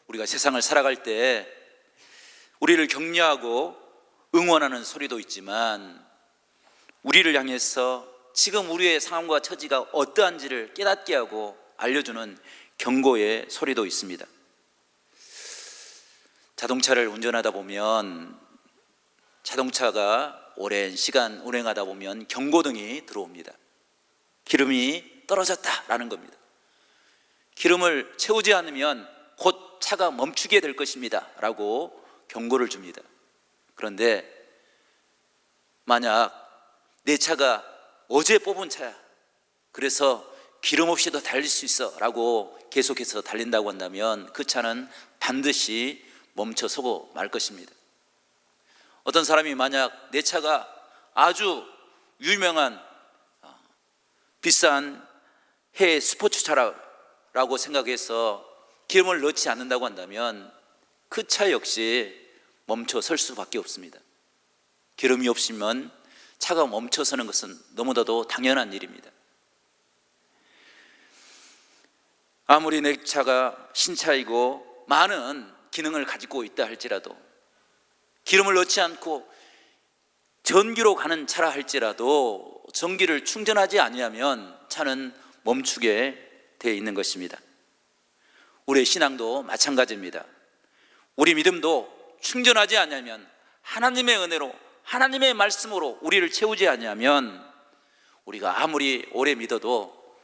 우리가 세상을 살아갈 때 우리를 격려하고 응원하는 소리도 있지만 우리를 향해서 지금 우리의 상황과 처지가 어떠한지를 깨닫게 하고 알려주는 경고의 소리도 있습니다. 자동차를 운전하다 보면 자동차가 오랜 시간 운행하다 보면 경고등이 들어옵니다. 기름이 떨어졌다라는 겁니다. 기름을 채우지 않으면 곧 차가 멈추게 될 것입니다 라고 경고를 줍니다. 그런데 만약 내 차가 어제 뽑은 차야, 그래서 기름 없이도 달릴 수 있어 라고 계속해서 달린다고 한다면 그 차는 반드시 멈춰서고 말 것입니다. 어떤 사람이 만약 내 차가 아주 유명한 비싼 해외 스포츠차라고 생각해서 기름을 넣지 않는다고 한다면 그 차 역시 멈춰 설 수밖에 없습니다. 기름이 없으면 차가 멈춰서는 것은 너무나도 당연한 일입니다. 아무리 내 차가 신차이고 많은 기능을 가지고 있다 할지라도, 기름을 넣지 않고 전기로 가는 차라 할지라도 전기를 충전하지 아니하면 차는 멈추게 되어 있는 것입니다. 우리의 신앙도 마찬가지입니다. 우리 믿음도 충전하지 않으면, 하나님의 은혜로 하나님의 말씀으로 우리를 채우지 않으면 우리가 아무리 오래 믿어도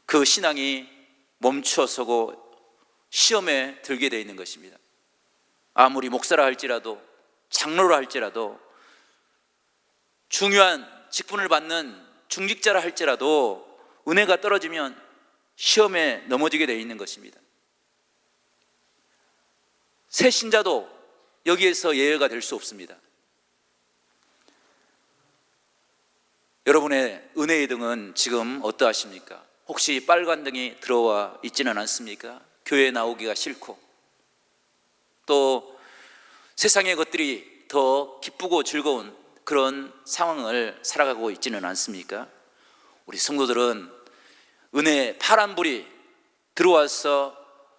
그 신앙이 멈춰서고 시험에 들게 되어 있는 것입니다. 아무리 목사라 할지라도, 장로라 할지라도, 중요한 직분을 받는 중직자라 할지라도 은혜가 떨어지면 시험에 넘어지게 되어 있는 것입니다. 새 신자도 여기에서 예외가 될 수 없습니다. 여러분의 은혜의 등은 지금 어떠하십니까? 혹시 빨간 등이 들어와 있지는 않습니까? 교회에 나오기가 싫고 또 세상의 것들이 더 기쁘고 즐거운 그런 상황을 살아가고 있지는 않습니까? 우리 성도들은 은혜의 파란불이 들어와서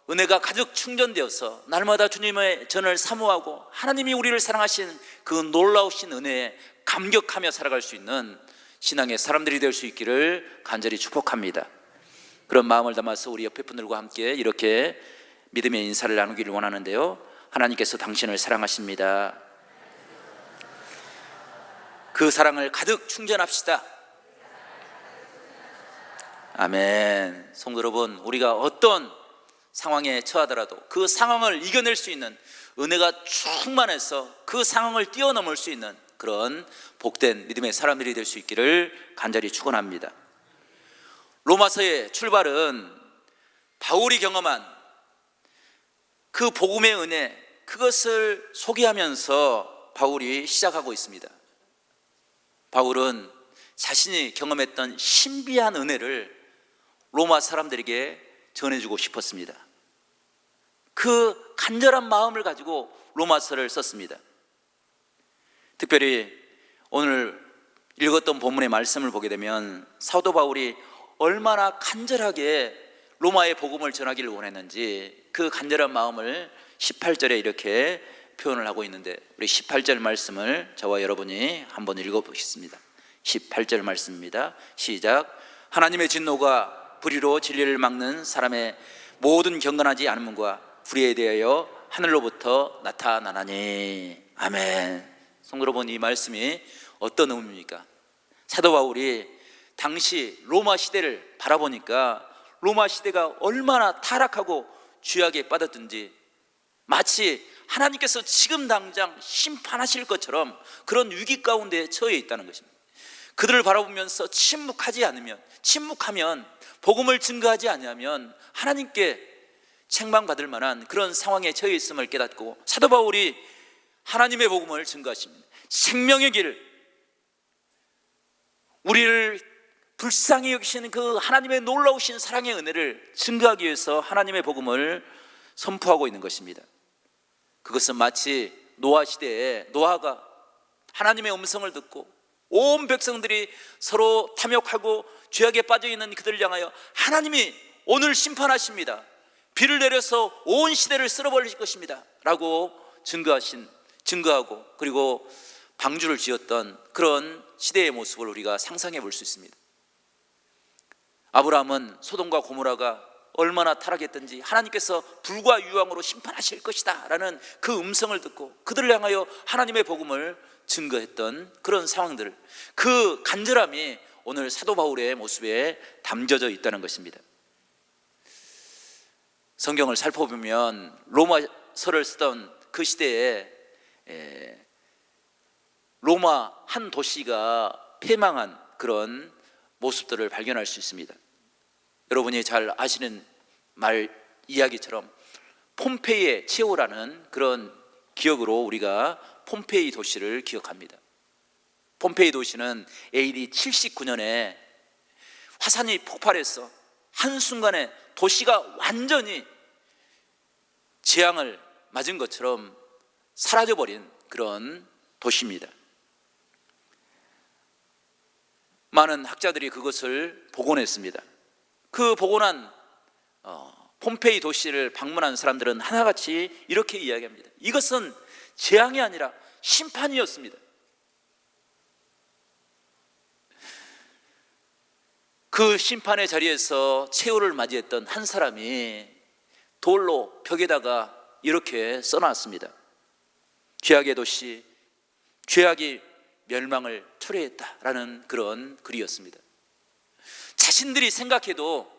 은혜가 가득 충전되어서 날마다 주님의 전을 사모하고 하나님이 우리를 사랑하신 그 놀라우신 은혜에 감격하며 살아갈 수 있는 신앙의 사람들이 될 수 있기를 간절히 축복합니다. 그런 마음을 담아서 우리 옆에 분들과 함께 이렇게 믿음의 인사를 나누기를 원하는데요. 하나님께서 당신을 사랑하십니다. 그 사랑을 가득 충전합시다. 아멘. 성도 여러분, 우리가 어떤 상황에 처하더라도 그 상황을 이겨낼 수 있는 은혜가 충만해서 그 상황을 뛰어넘을 수 있는 그런 복된 믿음의 사람들이 될 수 있기를 간절히 축원합니다. 로마서의 출발은 바울이 경험한 그 복음의 은혜, 그것을 소개하면서 바울이 시작하고 있습니다. 바울은 자신이 경험했던 신비한 은혜를 로마 사람들에게 전해주고 싶었습니다. 그 간절한 마음을 가지고 로마서를 썼습니다. 특별히 오늘 읽었던 본문의 말씀을 보게 되면 사도 바울이 얼마나 간절하게 로마의 복음을 전하기를 원했는지 그 간절한 마음을 18절에 이렇게 표현을 하고 있는데, 우리 18절 말씀을 저와 여러분이 한번 읽어보겠습니다. 18절 말씀입니다. 시작. 하나님의 진노가 불의로 진리를 막는 사람의 모든 경건하지 않음과 불의에 대하여 하늘로부터 나타나나니. 아멘. 성도 여러분, 이 말씀이 어떤 의미입니까? 사도 바울이 당시 로마 시대를 바라보니까 로마 시대가 얼마나 타락하고 죄악에 빠졌든지 마치 하나님께서 지금 당장 심판하실 것처럼 그런 위기 가운데 처해 있다는 것입니다. 그들을 바라보면서 침묵하면 복음을 증거하지 않으면 하나님께 책망받을 만한 그런 상황에 처해 있음을 깨닫고 사도 바울이 하나님의 복음을 증거하십니다. 생명의 길, 우리를 불쌍히 여기시는 그 하나님의 놀라우신 사랑의 은혜를 증거하기 위해서 하나님의 복음을 선포하고 있는 것입니다. 그것은 마치 노아 시대에 노아가 하나님의 음성을 듣고 온 백성들이 서로 탐욕하고 죄악에 빠져있는 그들을 향하여 하나님이 오늘 심판하십니다. 비를 내려서 온 시대를 쓸어버릴 것입니다 라고 증거하고 그리고 방주를 지었던 그런 시대의 모습을 우리가 상상해 볼 수 있습니다. 아브라함은 소돔과 고모라가 얼마나 타락했든지 하나님께서 불과 유황으로 심판하실 것이다 라는 그 음성을 듣고 그들을 향하여 하나님의 복음을 증거했던 그런 상황들, 그 간절함이 오늘 사도 바울의 모습에 담겨져 있다는 것입니다. 성경을 살펴보면 로마서를 쓰던 그 시대에 로마 한 도시가 패망한 그런 모습들을 발견할 수 있습니다. 여러분이 잘 아시는 이야기처럼 폼페이의 치오라는 그런 기억으로 우리가 폼페이 도시를 기억합니다. 폼페이 도시는 AD 79년에 화산이 폭발해서 한순간에 도시가 완전히 재앙을 맞은 것처럼 사라져버린 그런 도시입니다. 많은 학자들이 그것을 복원했습니다. 그 복원한 폼페이 도시를 방문한 사람들은 하나같이 이렇게 이야기합니다. 이것은 재앙이 아니라 심판이었습니다. 그 심판의 자리에서 최후를 맞이했던 한 사람이 돌로 벽에다가 이렇게 써놨습니다. 죄악의 도시, 죄악이 멸망을 초래했다라는 그런 글이었습니다. 자신들이 생각해도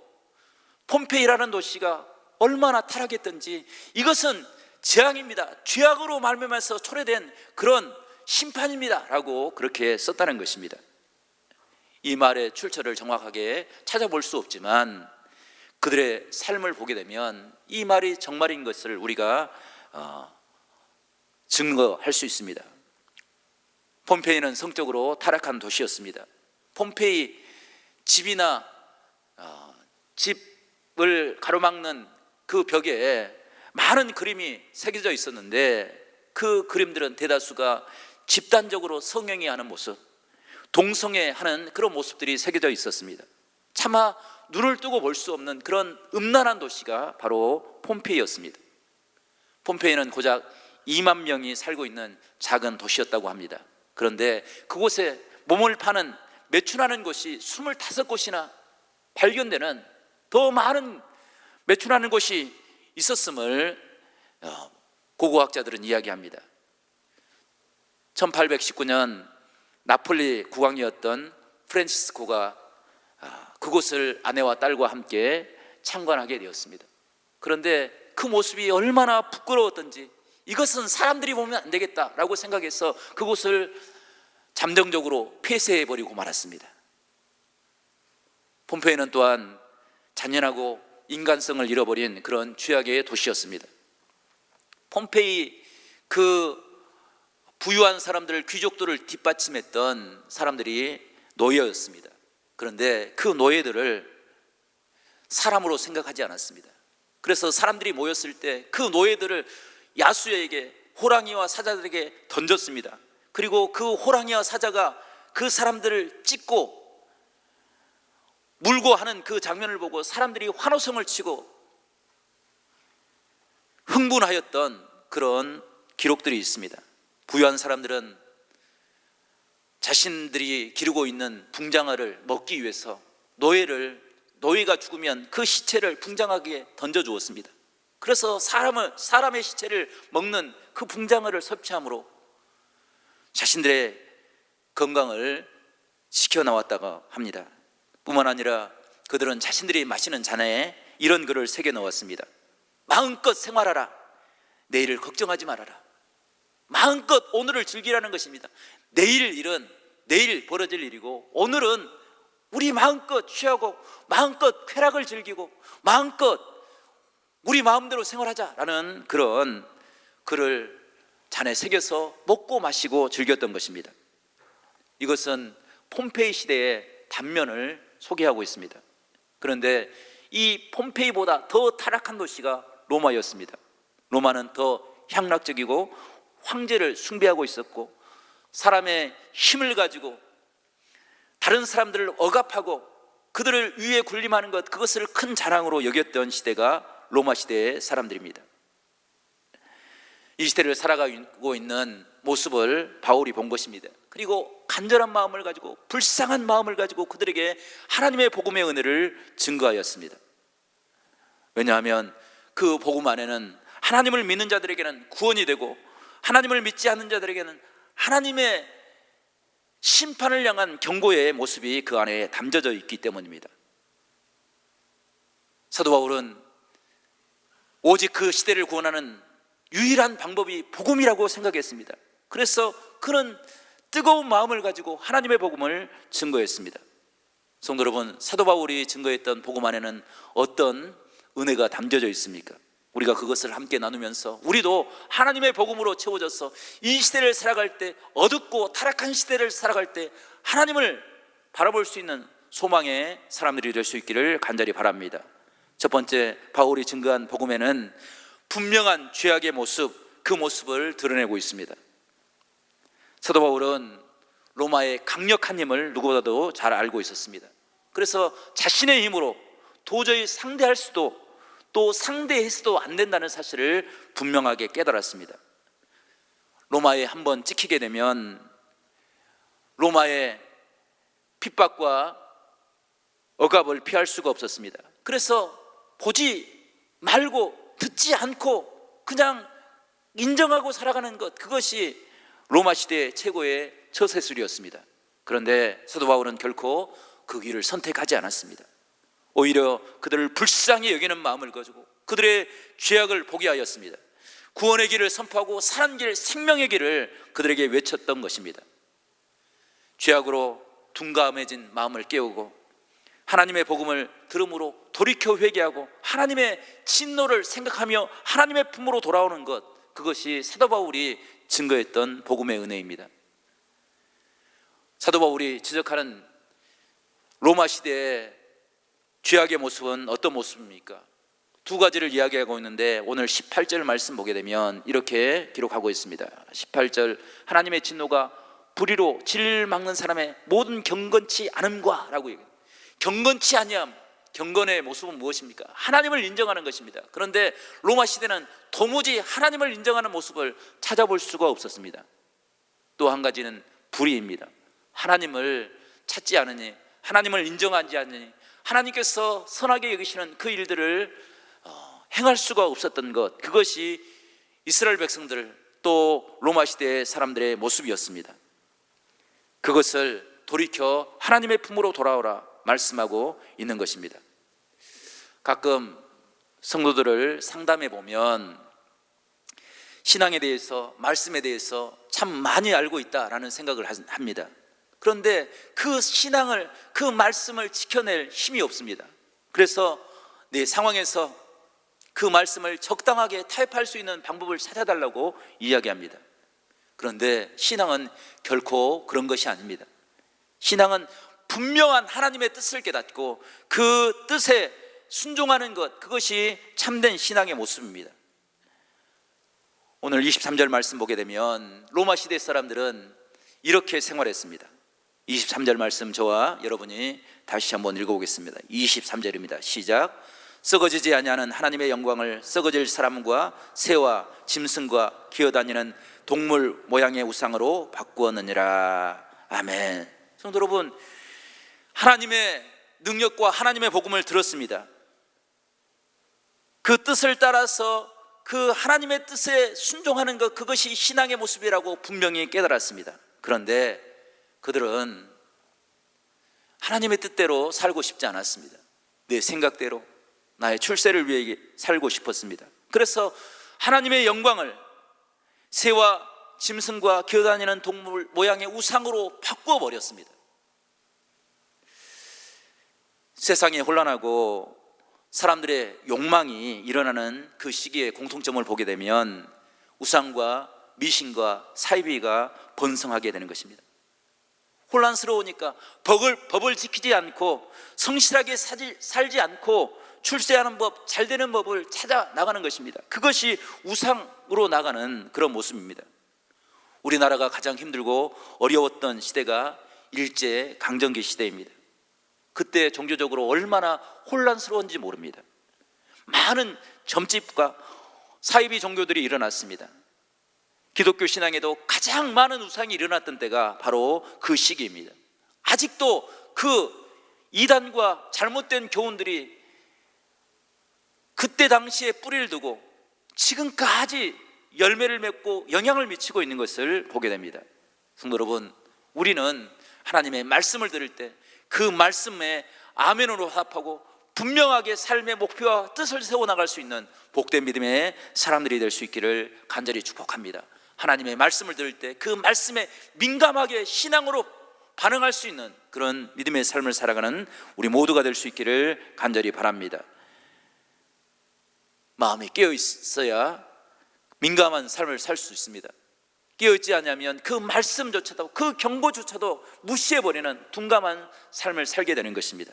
폼페이라는 도시가 얼마나 타락했던지 이것은 재앙입니다, 죄악으로 말미암아서 초래된 그런 심판입니다 라고 그렇게 썼다는 것입니다. 이 말의 출처를 정확하게 찾아볼 수 없지만 그들의 삶을 보게 되면 이 말이 정말인 것을 우리가 증거할 수 있습니다. 폼페이는 성적으로 타락한 도시였습니다. 폼페이 집이나 집을 가로막는 그 벽에 많은 그림이 새겨져 있었는데 그 그림들은 대다수가 집단적으로 성행위하는 모습, 동성애하는 그런 모습들이 새겨져 있었습니다. 차마 눈을 뜨고 볼 수 없는 그런 음란한 도시가 바로 폼페이였습니다. 폼페이는 고작 2만 명이 살고 있는 작은 도시였다고 합니다. 그런데 그곳에 몸을 파는 매춘하는 곳이 25곳이나 발견되는 더 많은 매춘하는 곳이 있었음을 고고학자들은 이야기합니다. 1819년 나폴리 국왕이었던 프란치스코가 그곳을 아내와 딸과 함께 참관하게 되었습니다. 그런데 그 모습이 얼마나 부끄러웠던지 이것은 사람들이 보면 안 되겠다라고 생각해서 그곳을 잠정적으로 폐쇄해버리고 말았습니다. 폼페이는 또한 잔인하고 인간성을 잃어버린 그런 죄악의 도시였습니다. 폼페이 그 부유한 사람들, 귀족들을 뒷받침했던 사람들이 노예였습니다. 그런데 그 노예들을 사람으로 생각하지 않았습니다. 그래서 사람들이 모였을 때 그 노예들을 야수에게, 호랑이와 사자들에게 던졌습니다. 그리고 그 호랑이와 사자가 그 사람들을 찢고 물고 하는 그 장면을 보고 사람들이 환호성을 치고 흥분하였던 그런 기록들이 있습니다. 부유한 사람들은 자신들이 기르고 있는 붕장어를 먹기 위해서 노예가 죽으면 그 시체를 붕장어에 던져 주었습니다. 그래서 사람의 시체를 먹는 그 붕장어를 섭취함으로 자신들의 건강을 지켜나왔다고 합니다. 뿐만 아니라 그들은 자신들이 마시는 잔에 이런 글을 새겨 넣었습니다. 마음껏 생활하라, 내일을 걱정하지 말아라. 마음껏 오늘을 즐기라는 것입니다. 내일 일은 내일 벌어질 일이고 오늘은 우리 마음껏 취하고 마음껏 쾌락을 즐기고 마음껏 우리 마음대로 생활하자라는 그런 글을 잔에 새겨서 먹고 마시고 즐겼던 것입니다. 이것은 폼페이 시대의 단면을 소개하고 있습니다. 그런데 이 폼페이보다 더 타락한 도시가 로마였습니다. 로마는 더 향락적이고 황제를 숭배하고 있었고 사람의 힘을 가지고 다른 사람들을 억압하고 그들을 위에 군림하는 것, 그것을 큰 자랑으로 여겼던 시대가 로마 시대의 사람들입니다. 이 시대를 살아가고 있는 모습을 바울이 본 것입니다. 그리고 간절한 마음을 가지고, 불쌍한 마음을 가지고 그들에게 하나님의 복음의 은혜를 증거하였습니다. 왜냐하면 그 복음 안에는 하나님을 믿는 자들에게는 구원이 되고, 하나님을 믿지 않는 자들에게는 하나님의 심판을 향한 경고의 모습이 그 안에 담겨져 있기 때문입니다. 사도 바울은 오직 그 시대를 구원하는 유일한 방법이 복음이라고 생각했습니다. 그래서 그는 뜨거운 마음을 가지고 하나님의 복음을 증거했습니다. 성도 여러분, 사도 바울이 증거했던 복음 안에는 어떤 은혜가 담겨져 있습니까? 우리가 그것을 함께 나누면서 우리도 하나님의 복음으로 채워져서 이 시대를 살아갈 때, 어둡고 타락한 시대를 살아갈 때 하나님을 바라볼 수 있는 소망의 사람들이 될 수 있기를 간절히 바랍니다. 첫 번째, 바울이 증거한 복음에는 분명한 죄악의 모습, 그 모습을 드러내고 있습니다. 사도 바울은 로마의 강력한 힘을 누구보다도 잘 알고 있었습니다. 그래서 자신의 힘으로 도저히 상대할 수도, 또 상대해서도 안 된다는 사실을 분명하게 깨달았습니다. 로마에 한번 찍히게 되면 로마의 핍박과 억압을 피할 수가 없었습니다. 그래서 보지 말고 듣지 않고 그냥 인정하고 살아가는 것, 그것이 로마 시대의 최고의 처세술이었습니다. 그런데 사도 바울은 결코 그 길을 선택하지 않았습니다. 오히려 그들을 불쌍히 여기는 마음을 가지고 그들의 죄악을 보게 하였습니다. 구원의 길을 선포하고 사는 길, 생명의 길을 그들에게 외쳤던 것입니다. 죄악으로 둔감해진 마음을 깨우고 하나님의 복음을 들음으로 돌이켜 회개하고 하나님의 진노를 생각하며 하나님의 품으로 돌아오는 것, 그것이 사도 바울이 증거했던 복음의 은혜입니다. 사도 바울이 지적하는 로마 시대의 죄악의 모습은 어떤 모습입니까? 두 가지를 이야기하고 있는데 오늘 18절 말씀 보게 되면 이렇게 기록하고 있습니다. 18절, 하나님의 진노가 불의로 진리를 막는 사람의 모든 경건치 않음과 라고 얘기해요. 경건치 아니함, 경건의 모습은 무엇입니까? 하나님을 인정하는 것입니다. 그런데 로마 시대는 도무지 하나님을 인정하는 모습을 찾아볼 수가 없었습니다. 또 한 가지는 불의입니다. 하나님을 찾지 않으니, 하나님을 인정하지 않으니, 하나님께서 선하게 여기시는 그 일들을 행할 수가 없었던 것, 그것이 이스라엘 백성들, 또 로마 시대의 사람들의 모습이었습니다. 그것을 돌이켜 하나님의 품으로 돌아오라 말씀하고 있는 것입니다. 가끔 성도들을 상담해 보면 신앙에 대해서, 말씀에 대해서 참 많이 알고 있다라는 생각을 합니다. 그런데 그 신앙을, 그 말씀을 지켜낼 힘이 없습니다. 그래서 내 상황에서 그 말씀을 적당하게 타협할 수 있는 방법을 찾아달라고 이야기합니다. 그런데 신앙은 결코 그런 것이 아닙니다. 신앙은 분명한 하나님의 뜻을 깨닫고 그 뜻에 순종하는 것, 그것이 참된 신앙의 모습입니다. 오늘 23절 말씀 보게 되면 로마 시대 사람들은 이렇게 생활했습니다. 23절 말씀 저와 여러분이 다시 한번 읽어보겠습니다. 23절입니다. 시작. 썩어지지 아니하는 하나님의 영광을 썩어질 사람과 새와 짐승과 기어다니는 동물 모양의 우상으로 바꾸었느니라. 아멘. 성도 여러분, 하나님의 능력과 하나님의 복음을 들었습니다. 그 뜻을 따라서 그 하나님의 뜻에 순종하는 것, 그것이 신앙의 모습이라고 분명히 깨달았습니다. 그런데 그들은 하나님의 뜻대로 살고 싶지 않았습니다. 내 생각대로, 나의 출세를 위해 살고 싶었습니다. 그래서 하나님의 영광을 새와 짐승과 기어다니는 동물 모양의 우상으로 바꾸어 버렸습니다. 세상이 혼란하고 사람들의 욕망이 일어나는 그 시기에 공통점을 보게 되면 우상과 미신과 사이비가 번성하게 되는 것입니다. 혼란스러우니까 법을 지키지 않고 성실하게 살지 않고 출세하는 법, 잘 되는 법을 찾아 나가는 것입니다. 그것이 우상으로 나가는 그런 모습입니다. 우리나라가 가장 힘들고 어려웠던 시대가 일제 강점기 시대입니다. 그때 종교적으로 얼마나 혼란스러운지 모릅니다. 많은 점집과 사이비 종교들이 일어났습니다. 기독교 신앙에도 가장 많은 우상이 일어났던 때가 바로 그 시기입니다. 아직도 그 이단과 잘못된 교훈들이 그때 당시에 뿌리를 두고 지금까지 열매를 맺고 영향을 미치고 있는 것을 보게 됩니다. 성도 여러분, 우리는 하나님의 말씀을 들을 때 그 말씀에 아멘으로 화답하고 분명하게 삶의 목표와 뜻을 세워나갈 수 있는 복된 믿음의 사람들이 될 수 있기를 간절히 축복합니다. 하나님의 말씀을 들을 때 그 말씀에 민감하게 신앙으로 반응할 수 있는 그런 믿음의 삶을 살아가는 우리 모두가 될 수 있기를 간절히 바랍니다. 마음이 깨어 있어야 민감한 삶을 살 수 있습니다. 깨어있지 않으면 그 말씀조차도, 그 경고조차도 무시해버리는 둔감한 삶을 살게 되는 것입니다.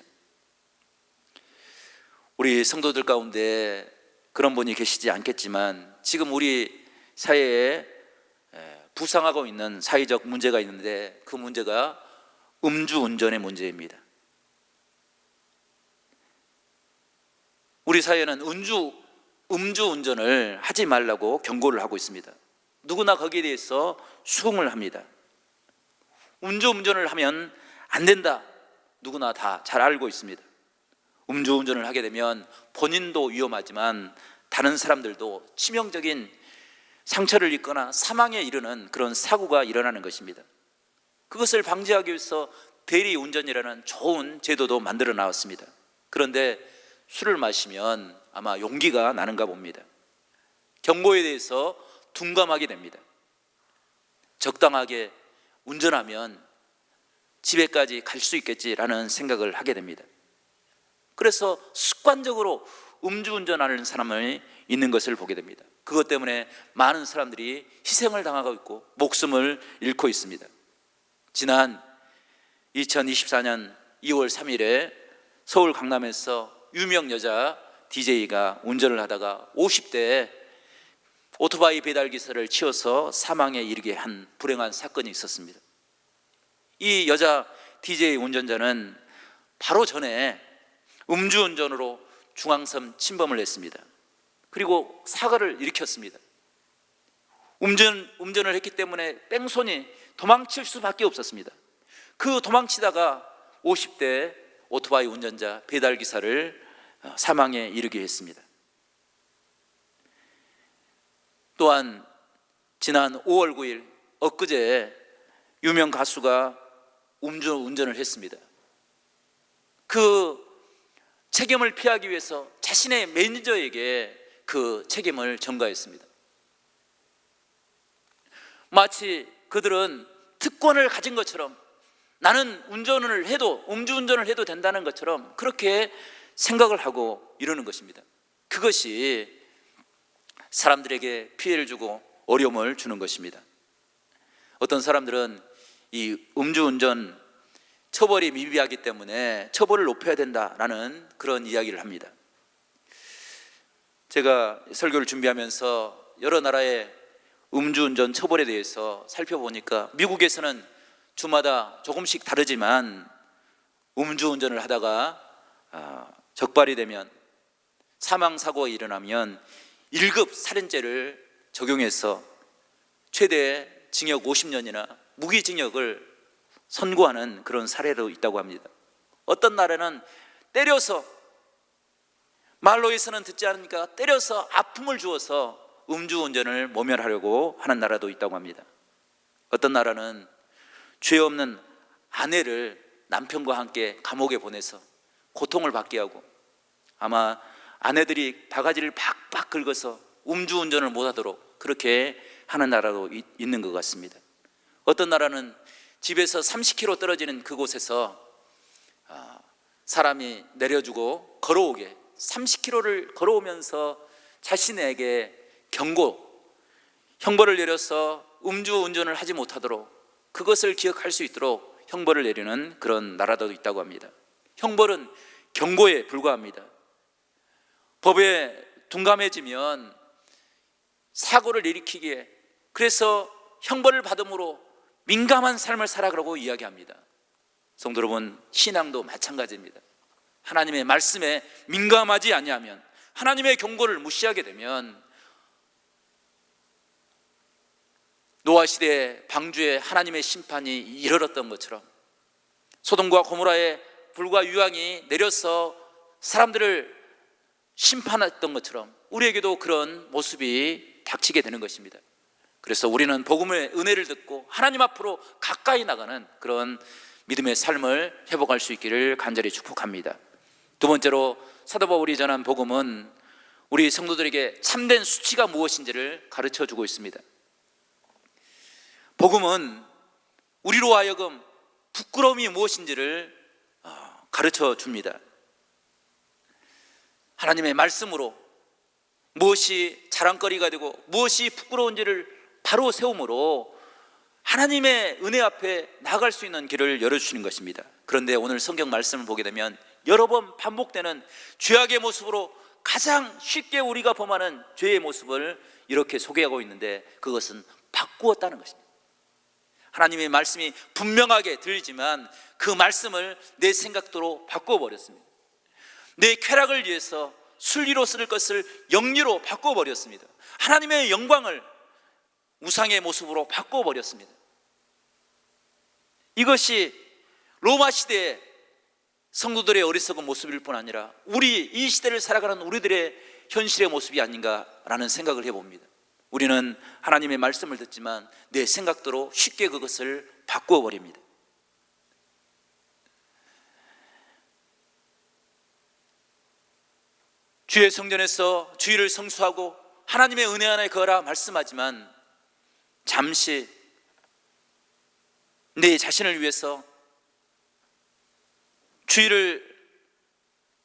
우리 성도들 가운데 그런 분이 계시지 않겠지만 지금 우리 사회에 부상하고 있는 사회적 문제가 있는데 그 문제가 음주운전의 문제입니다. 우리 사회는 음주운전을 하지 말라고 경고를 하고 있습니다. 누구나 거기에 대해서 수긍을 합니다. 음주운전을 하면 안 된다, 누구나 다 잘 알고 있습니다. 음주운전을 하게 되면 본인도 위험하지만 다른 사람들도 치명적인 상처를 입거나 사망에 이르는 그런 사고가 일어나는 것입니다. 그것을 방지하기 위해서 대리운전이라는 좋은 제도도 만들어 나왔습니다. 그런데 술을 마시면 아마 용기가 나는가 봅니다. 경고에 대해서 둔감하게 됩니다. 적당하게 운전하면 집에까지 갈 수 있겠지라는 생각을 하게 됩니다. 그래서 습관적으로 음주운전하는 사람이 있는 것을 보게 됩니다. 그것 때문에 많은 사람들이 희생을 당하고 있고 목숨을 잃고 있습니다. 지난 2024년 2월 3일에 서울 강남에서 유명 여자 DJ가 운전을 하다가 50대에 오토바이 배달기사를 치어서 사망에 이르게 한 불행한 사건이 있었습니다. 이 여자 DJ 운전자는 바로 전에 음주운전으로 중앙선 침범을 했습니다. 그리고 사고를 일으켰습니다. 운전을 했기 때문에 뺑소니 도망칠 수밖에 없었습니다. 그 도망치다가 50대 오토바이 운전자 배달기사를 사망에 이르게 했습니다. 또한 지난 5월 9일 엊그제 유명 가수가 음주운전을 했습니다. 그 책임을 피하기 위해서 자신의 매니저에게 그 책임을 전가했습니다. 마치 그들은 특권을 가진 것처럼 나는 음주운전을 해도 된다는 것처럼 그렇게 생각을 하고 이러는 것입니다. 그것이 사람들에게 피해를 주고 어려움을 주는 것입니다. 어떤 사람들은 이 음주운전 처벌이 미비하기 때문에 처벌을 높여야 된다라는 그런 이야기를 합니다. 제가 설교를 준비하면서 여러 나라의 음주운전 처벌에 대해서 살펴보니까 미국에서는 주마다 조금씩 다르지만 음주운전을 하다가 적발이 되면 사망사고가 일어나면 1급 살인죄를 적용해서 최대 징역 50년이나 무기징역을 선고하는 그런 사례도 있다고 합니다. 어떤 나라는 때려서, 말로 해서는 듣지 않으니까 때려서 아픔을 주어서 음주운전을 모면하려고 하는 나라도 있다고 합니다. 어떤 나라는 죄 없는 아내를 남편과 함께 감옥에 보내서 고통을 받게 하고 아마 아내들이 바가지를 팍팍 긁어서 음주운전을 못하도록 그렇게 하는 나라도 있는 것 같습니다. 어떤 나라는 집에서 30km 떨어지는 그곳에서 사람이 내려주고 걸어오게 30km를 걸어오면서 자신에게 형벌을 내려서 음주운전을 하지 못하도록 그것을 기억할 수 있도록 형벌을 내리는 그런 나라도 있다고 합니다. 형벌은 경고에 불과합니다. 법에 둔감해지면 사고를 일으키기에, 그래서 형벌을 받음으로 민감한 삶을 살아가라고 이야기합니다. 성도 여러분, 신앙도 마찬가지입니다. 하나님의 말씀에 민감하지 아니하면, 하나님의 경고를 무시하게 되면 노아 시대의 방주에 하나님의 심판이 이르렀던 것처럼 소돔과 고모라의 불과 유황이 내려서 사람들을 심판했던 것처럼 우리에게도 그런 모습이 닥치게 되는 것입니다. 그래서 우리는 복음의 은혜를 듣고 하나님 앞으로 가까이 나가는 그런 믿음의 삶을 회복할 수 있기를 간절히 축복합니다. 두 번째로 사도 바울이 전한 복음은 우리 성도들에게 참된 수치가 무엇인지를 가르쳐주고 있습니다. 복음은 우리로 하여금 부끄러움이 무엇인지를 가르쳐 줍니다. 하나님의 말씀으로 무엇이 자랑거리가 되고 무엇이 부끄러운지를 바로 세움으로 하나님의 은혜 앞에 나아갈 수 있는 길을 열어주시는 것입니다. 그런데 오늘 성경 말씀을 보게 되면 여러 번 반복되는 죄악의 모습으로 가장 쉽게 우리가 범하는 죄의 모습을 이렇게 소개하고 있는데, 그것은 바꾸었다는 것입니다. 하나님의 말씀이 분명하게 들리지만 그 말씀을 내 생각대로 바꿔버렸습니다. 내 쾌락을 위해서 순리로 쓸 것을 영리로 바꿔버렸습니다. 하나님의 영광을 우상의 모습으로 바꿔버렸습니다. 이것이 로마 시대의 성도들의 어리석은 모습일 뿐 아니라 우리 이 시대를 살아가는 우리들의 현실의 모습이 아닌가라는 생각을 해봅니다. 우리는 하나님의 말씀을 듣지만 내 생각대로 쉽게 그것을 바꾸어버립니다. 주의 성전에서 주의를 성수하고 하나님의 은혜 안에 거하라 말씀하지만 잠시 내 자신을 위해서 주의를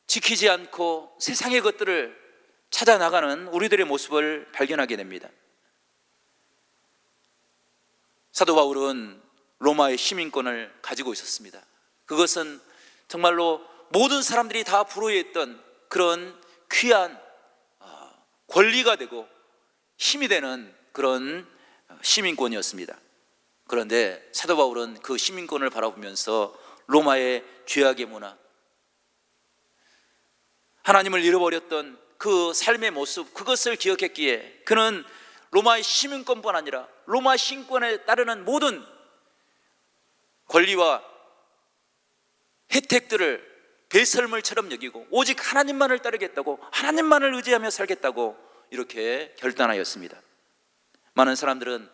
지키지 않고 세상의 것들을 찾아 나가는 우리들의 모습을 발견하게 됩니다. 사도 바울은 로마의 시민권을 가지고 있었습니다. 그것은 정말로 모든 사람들이 다 부러워했던 그런 귀한 권리가 되고 힘이 되는 그런 시민권이었습니다. 그런데 사도 바울은 그 시민권을 바라보면서 로마의 죄악의 문화, 하나님을 잃어버렸던 그 삶의 모습, 그것을 기억했기에 그는 로마의 시민권뿐 아니라 로마 신권에 따르는 모든 권리와 혜택들을 배설물처럼 여기고 오직 하나님만을 따르겠다고, 하나님만을 의지하며 살겠다고 이렇게 결단하였습니다. 많은 사람들은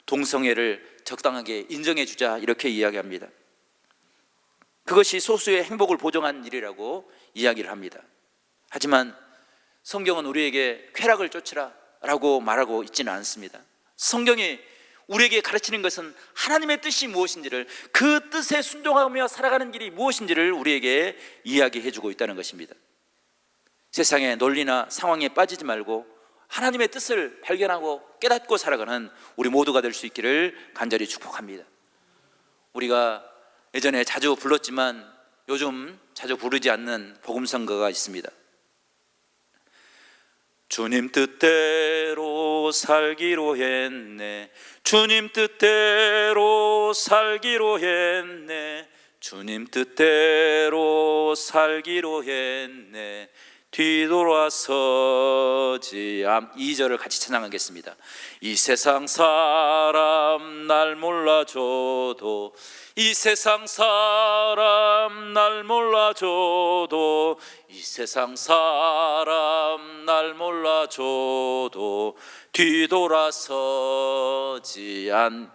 동성애를 적당하게 인정해 주자 이렇게 이야기합니다. 그것이 소수의 행복을 보장한 일이라고 이야기를 합니다. 하지만 성경은 우리에게 쾌락을 쫓으라 라고 말하고 있지는 않습니다. 성경이 우리에게 가르치는 것은 하나님의 뜻이 무엇인지를, 그 뜻에 순종하며 살아가는 길이 무엇인지를 우리에게 이야기해 주고 있다는 것입니다. 세상의 논리나 상황에 빠지지 말고 하나님의 뜻을 발견하고 깨닫고 살아가는 우리 모두가 될 수 있기를 간절히 축복합니다. 우리가 예전에 자주 불렀지만 요즘 자주 부르지 않는 복음성가가 있습니다. 주님 뜻대로 살기로 했네, 주님 뜻대로 살기로 했네, 주님 뜻대로 살기로 했네, 뒤돌아서지 않. 2절을 같이 찬양하겠습니다. 이 세상 사람 날 몰라줘도, 이 세상 사람 날 몰라줘도, 이 세상 사람 날 몰라줘도 뒤돌아서지 않.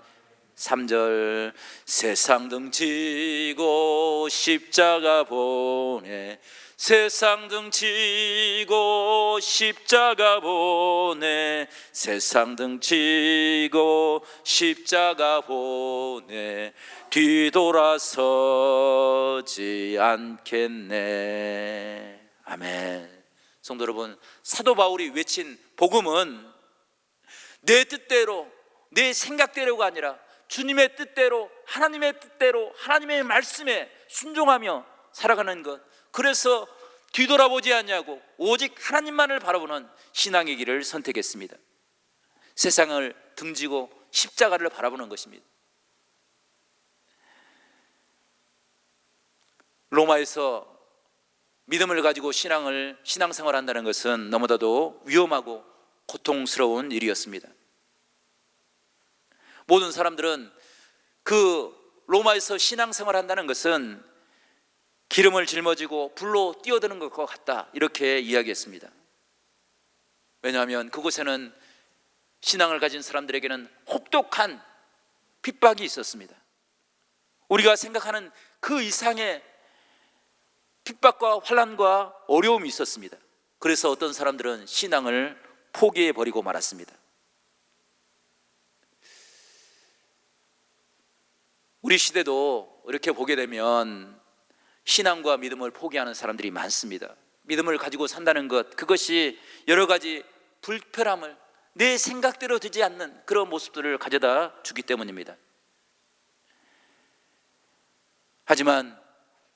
3절 세상 등지고 십자가 보내, 세상 등지고 십자가 보내, 세상 등지고 십자가 보내, 뒤돌아서지 않겠네. 아멘. 성도 여러분, 사도 바울이 외친 복음은 내 뜻대로, 내 생각대로가 아니라 주님의 뜻대로, 하나님의 뜻대로, 하나님의 말씀에 순종하며 살아가는 것, 그래서 뒤돌아보지 않냐고 오직 하나님만을 바라보는 신앙의 길을 선택했습니다. 세상을 등지고 십자가를 바라보는 것입니다. 로마에서 믿음을 가지고 신앙생활 한다는 것은 너무나도 위험하고 고통스러운 일이었습니다. 모든 사람들은 그 로마에서 신앙생활 한다는 것은 기름을 짊어지고 불로 뛰어드는 것과 같다, 이렇게 이야기했습니다. 왜냐하면 그곳에는 신앙을 가진 사람들에게는 혹독한 핍박이 있었습니다. 우리가 생각하는 그 이상의 핍박과 환난과 어려움이 있었습니다. 그래서 어떤 사람들은 신앙을 포기해버리고 말았습니다. 우리 시대도 이렇게 보게 되면 신앙과 믿음을 포기하는 사람들이 많습니다. 믿음을 가지고 산다는 것, 그것이 여러 가지 불편함을 내 생각대로 되지 않는 그런 모습들을 가져다 주기 때문입니다. 하지만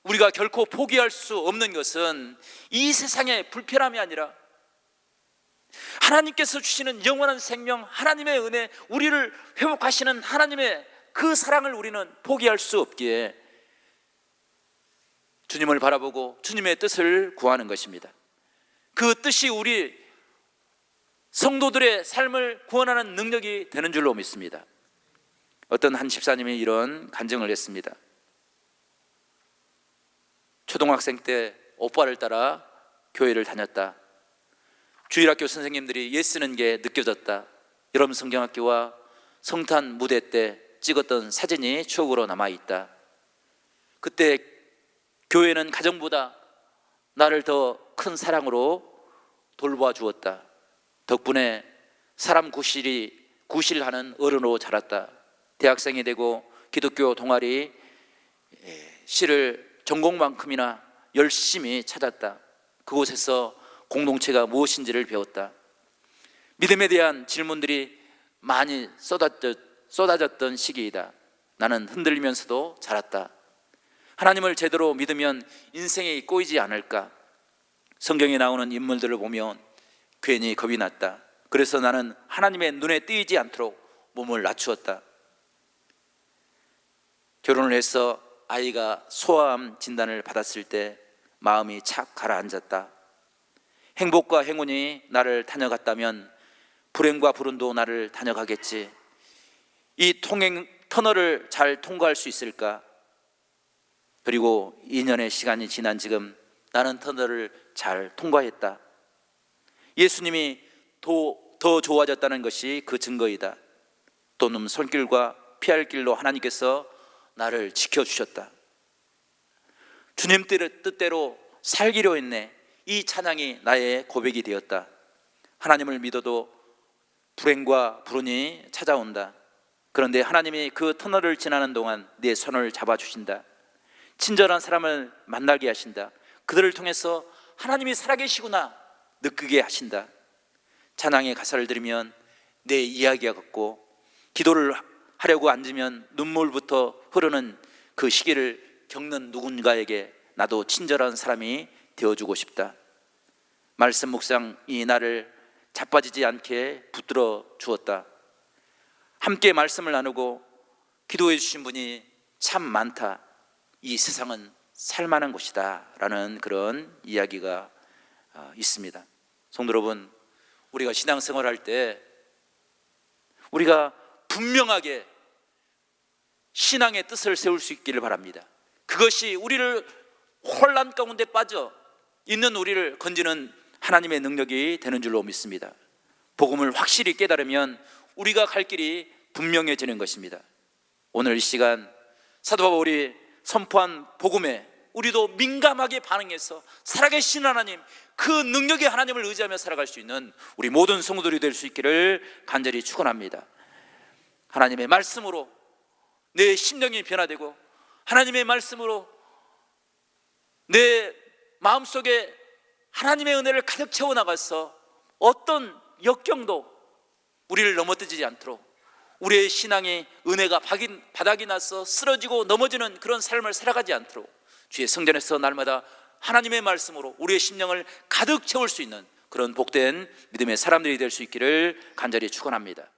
우리가 결코 포기할 수 없는 것은 이 세상의 불편함이 아니라 하나님께서 주시는 영원한 생명, 하나님의 은혜, 우리를 회복하시는 하나님의 그 사랑을 우리는 포기할 수 없기에 주님을 바라보고 주님의 뜻을 구하는 것입니다. 그 뜻이 우리 성도들의 삶을 구원하는 능력이 되는 줄로 믿습니다. 어떤 한 집사님이 이런 간증을 했습니다. 초등학생 때 오빠를 따라 교회를 다녔다. 주일학교 선생님들이 예쓰는 게 느껴졌다. 여름 성경학교와 성탄 무대 때 찍었던 사진이 추억으로 남아있다. 그때 교회는 가정보다 나를 더 큰 사랑으로 돌봐 주었다. 덕분에 사람 구실하는 어른으로 자랐다. 대학생이 되고 기독교 동아리 시를 전공만큼이나 열심히 찾았다. 그곳에서 공동체가 무엇인지를 배웠다. 믿음에 대한 질문들이 많이 쏟아졌던 시기이다. 나는 흔들리면서도 자랐다. 하나님을 제대로 믿으면 인생이 꼬이지 않을까? 성경에 나오는 인물들을 보면 괜히 겁이 났다. 그래서 나는 하나님의 눈에 띄지 않도록 몸을 낮추었다. 결혼을 해서 아이가 소아암 진단을 받았을 때 마음이 착 가라앉았다. 행복과 행운이 나를 다녀갔다면 불행과 불운도 나를 다녀가겠지. 이 터널을 잘 통과할 수 있을까? 그리고 2년의 시간이 지난 지금 나는 터널을 잘 통과했다. 예수님이 더 좋아졌다는 것이 그 증거이다. 또는 손길과 피할 길로 하나님께서 나를 지켜주셨다. 주님 뜻대로 살기로 했네. 이 찬양이 나의 고백이 되었다. 하나님을 믿어도 불행과 불운이 찾아온다. 그런데 하나님이 그 터널을 지나는 동안 내 손을 잡아주신다. 친절한 사람을 만나게 하신다. 그들을 통해서 하나님이 살아계시구나 느끼게 하신다. 찬양의 가사를 들으면 내 이야기가 같고, 기도를 하려고 앉으면 눈물부터 흐르는 그 시기를 겪는 누군가에게 나도 친절한 사람이 되어주고 싶다. 말씀 묵상이 나를 자빠지지 않게 붙들어 주었다. 함께 말씀을 나누고 기도해 주신 분이 참 많다. 이 세상은 살만한 곳이다 라는 그런 이야기가 있습니다. 성도 여러분, 우리가 신앙생활할 때 우리가 분명하게 신앙의 뜻을 세울 수 있기를 바랍니다. 그것이 우리를 혼란 가운데 빠져 있는 우리를 건지는 하나님의 능력이 되는 줄로 믿습니다. 복음을 확실히 깨달으면 우리가 갈 길이 분명해지는 것입니다. 오늘 이 시간 사도 바울이 선포한 복음에 우리도 민감하게 반응해서 살아계신 하나님, 그 능력의 하나님을 의지하며 살아갈 수 있는 우리 모든 성도들이 될 수 있기를 간절히 축원합니다. 하나님의 말씀으로 내 심령이 변화되고, 하나님의 말씀으로 내 마음속에 하나님의 은혜를 가득 채워나가서 어떤 역경도 우리를 넘어뜨리지 않도록, 우리의 신앙이 은혜가 바닥이 나서 쓰러지고 넘어지는 그런 삶을 살아가지 않도록 주의 성전에서 날마다 하나님의 말씀으로 우리의 심령을 가득 채울 수 있는 그런 복된 믿음의 사람들이 될 수 있기를 간절히 축원합니다.